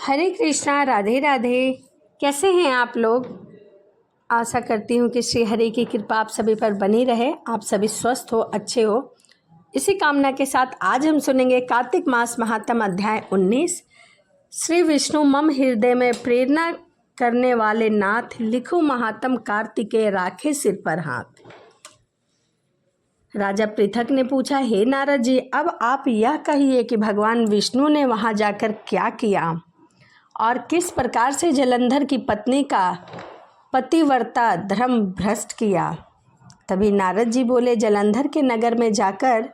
हरे कृष्णा, राधे राधे। कैसे हैं आप लोग? आशा करती हूँ कि श्री हरि की कृपा आप सभी पर बनी रहे, आप सभी स्वस्थ हो, अच्छे हो। इसी कामना के साथ आज हम सुनेंगे कार्तिक मास महात्म अध्याय 19। श्री विष्णु मम हृदय में प्रेरणा करने वाले नाथ, लिखो महात्म कार्तिकेय राखे सिर पर हाथ। राजा पृथक ने पूछा, हे नारद जी, अब आप यह कहिए कि भगवान विष्णु ने वहां जाकर क्या किया और किस प्रकार से जलंधर की पत्नी का पतिव्रता धर्म भ्रष्ट किया। तभी नारद जी बोले, जलंधर के नगर में जाकर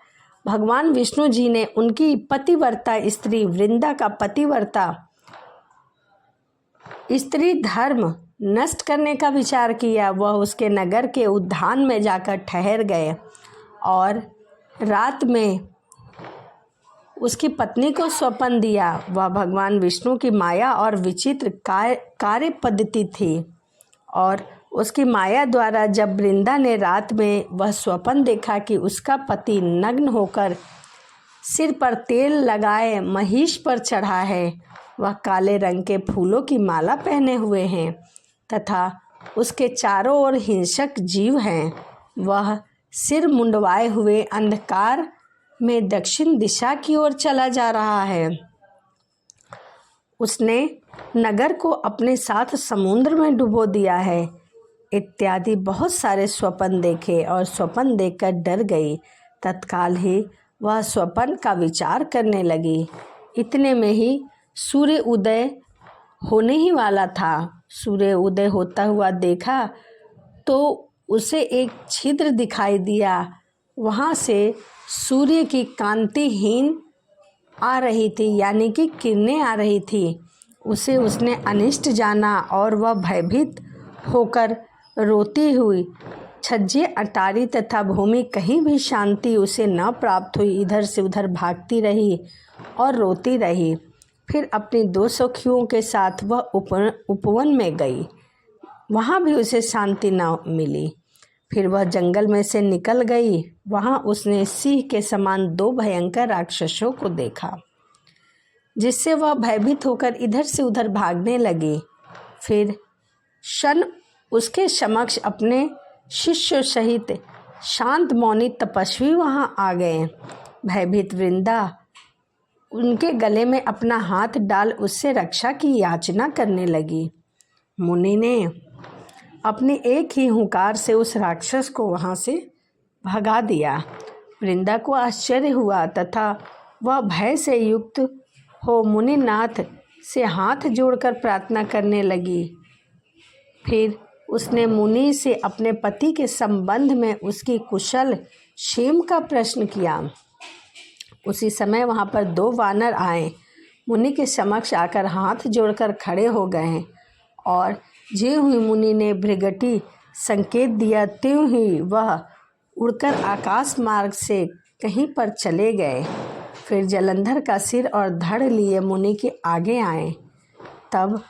भगवान विष्णु जी ने उनकी पतिव्रता स्त्री वृंदा का पतिव्रता स्त्री धर्म नष्ट करने का विचार किया। वह उसके नगर के उद्यान में जाकर ठहर गए और रात में उसकी पत्नी को स्वप्न दिया। वह भगवान विष्णु की माया और विचित्र कार्य पद्धति थी और उसकी माया द्वारा जब वृंदा ने रात में वह स्वप्न देखा कि उसका पति नग्न होकर सिर पर तेल लगाए महिष पर चढ़ा है, वह काले रंग के फूलों की माला पहने हुए हैं तथा उसके चारों ओर हिंसक जीव हैं, वह सिर मुंडवाए हुए अंधकार में दक्षिण दिशा की ओर चला जा रहा है। उसने नगर को अपने साथ समुद्र में डुबो दिया है इत्यादि बहुत सारे स्वप्न देखे और स्वप्न देखकर डर गई। तत्काल ही वह स्वप्न का विचार करने लगी। इतने में ही सूर्य उदय होने ही वाला था। सूर्य उदय होता हुआ देखा तो उसे एक छिद्र दिखाई दिया। वहाँ से सूर्य की कांतिहीन आ रही थी, यानी कि किरणें आ रही थी। उसे उसने अनिष्ट जाना और वह भयभीत होकर रोती हुई छज्जे अटारी तथा भूमि कहीं भी शांति उसे न प्राप्त हुई, इधर से उधर भागती रही और रोती रही। फिर अपनी दो सखियों के साथ वह उपवन में गई, वहाँ भी उसे शांति न मिली। फिर वह जंगल में से निकल गई। वहाँ उसने सिंह के समान दो भयंकर राक्षसों को देखा, जिससे वह भयभीत होकर इधर से उधर भागने लगी। फिर क्षण उसके समक्ष अपने शिष्य सहित शांत मौनी तपस्वी वहाँ आ गए। भयभीत वृंदा उनके गले में अपना हाथ डाल उससे रक्षा की याचना करने लगी। मुनि ने अपनी एक ही हुंकार से उस राक्षस को वहाँ से भगा दिया। वृंदा को आश्चर्य हुआ तथा वह भय से युक्त हो मुनिनाथ से हाथ जोड़कर प्रार्थना करने लगी। फिर उसने मुनि से अपने पति के संबंध में उसकी कुशल क्षेम का प्रश्न किया। उसी समय वहाँ पर दो वानर आए, मुनि के समक्ष आकर हाथ जोड़कर खड़े हो गए और ज्यों ही मुनि ने भृगटी संकेत दिया त्यों ही वह उड़कर आकाश मार्ग से कहीं पर चले गए। फिर जलंधर का सिर और धड़ लिए मुनि के आगे आए। तब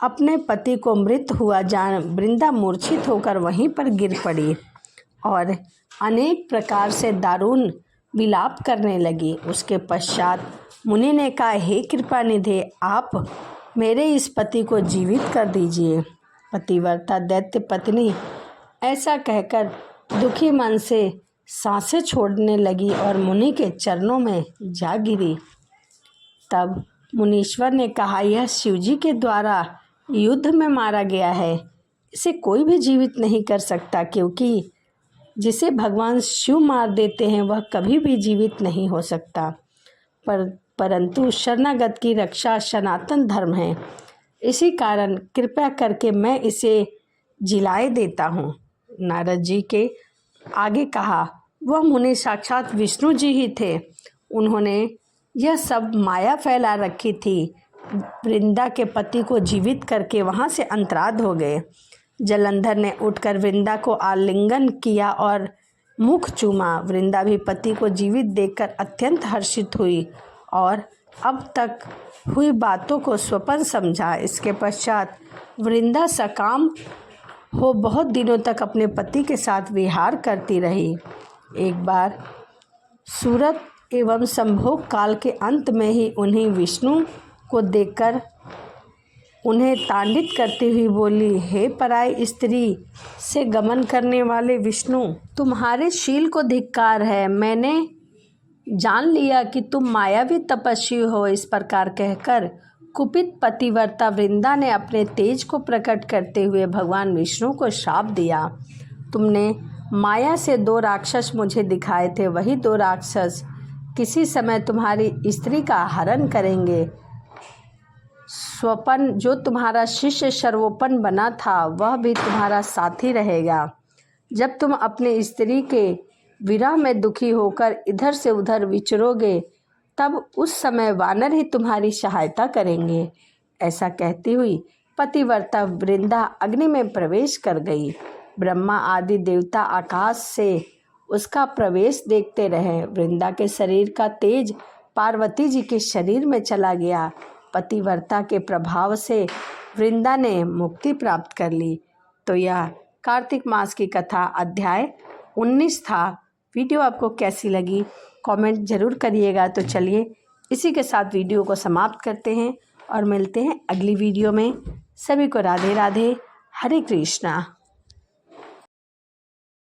अपने पति को मृत हुआ जान वृंदा मूर्छित होकर वहीं पर गिर पड़ी और अनेक प्रकार से दारुण विलाप करने लगी। उसके पश्चात मुनि ने कहा, हे कृपानिधि, आप मेरे इस पति को जीवित कर दीजिए। पतिव्रता दैत्य पत्नी ऐसा कहकर दुखी मन से सांसें छोड़ने लगी और मुनि के चरणों में जा गिरी। तब मुनीश्वर ने कहा, यह शिवजी के द्वारा युद्ध में मारा गया है, इसे कोई भी जीवित नहीं कर सकता, क्योंकि जिसे भगवान शिव मार देते हैं वह कभी भी जीवित नहीं हो सकता। परंतु शरणागत की रक्षा सनातन धर्म है, इसी कारण कृपया करके मैं इसे जिलाए देता हूँ। नारद जी के आगे कहा, वह मुनि साक्षात विष्णु जी ही थे। उन्होंने यह सब माया फैला रखी थी। वृंदा के पति को जीवित करके वहाँ से अंतराध हो गए। जलंधर ने उठकर वृंदा को आलिंगन किया और मुख चूमा। वृंदा भी पति को जीवित देखकर अत्यंत हर्षित हुई और अब तक हुई बातों को स्वप्न समझा। इसके पश्चात वृंदा सकाम हो बहुत दिनों तक अपने पति के साथ विहार करती रही। एक बार सूरत एवं संभोग काल के अंत में ही उन्हें विष्णु को देखकर उन्हें ताड़ित करती हुई बोली, हे पराई स्त्री से गमन करने वाले विष्णु, तुम्हारे शील को धिक्कार है। मैंने जान लिया कि तुम मायावी तपस्वी हो। इस प्रकार कहकर कुपित पतिव्रता वृंदा ने अपने तेज को प्रकट करते हुए भगवान विष्णु को श्राप दिया। तुमने माया से 2 राक्षस मुझे दिखाए थे, वही 2 राक्षस किसी समय तुम्हारी स्त्री का हरण करेंगे। स्वपन जो तुम्हारा शिष्य सर्वोपन बना था वह भी तुम्हारा साथी रहेगा। जब तुम अपनी स्त्री के विरह में दुखी होकर इधर से उधर विचरोगे तब उस समय वानर ही तुम्हारी सहायता करेंगे। ऐसा कहती हुई पतिव्रता वृंदा अग्नि में प्रवेश कर गई। ब्रह्मा आदि देवता आकाश से उसका प्रवेश देखते रहे। वृंदा के शरीर का तेज पार्वती जी के शरीर में चला गया। पतिव्रता के प्रभाव से वृंदा ने मुक्ति प्राप्त कर ली। तो यह कार्तिक मास की कथा अध्याय 19 था। वीडियो आपको कैसी लगी कमेंट ज़रूर करिएगा। तो चलिए इसी के साथ वीडियो को समाप्त करते हैं और मिलते हैं अगली वीडियो में। सभी को राधे राधे, हरे कृष्णा।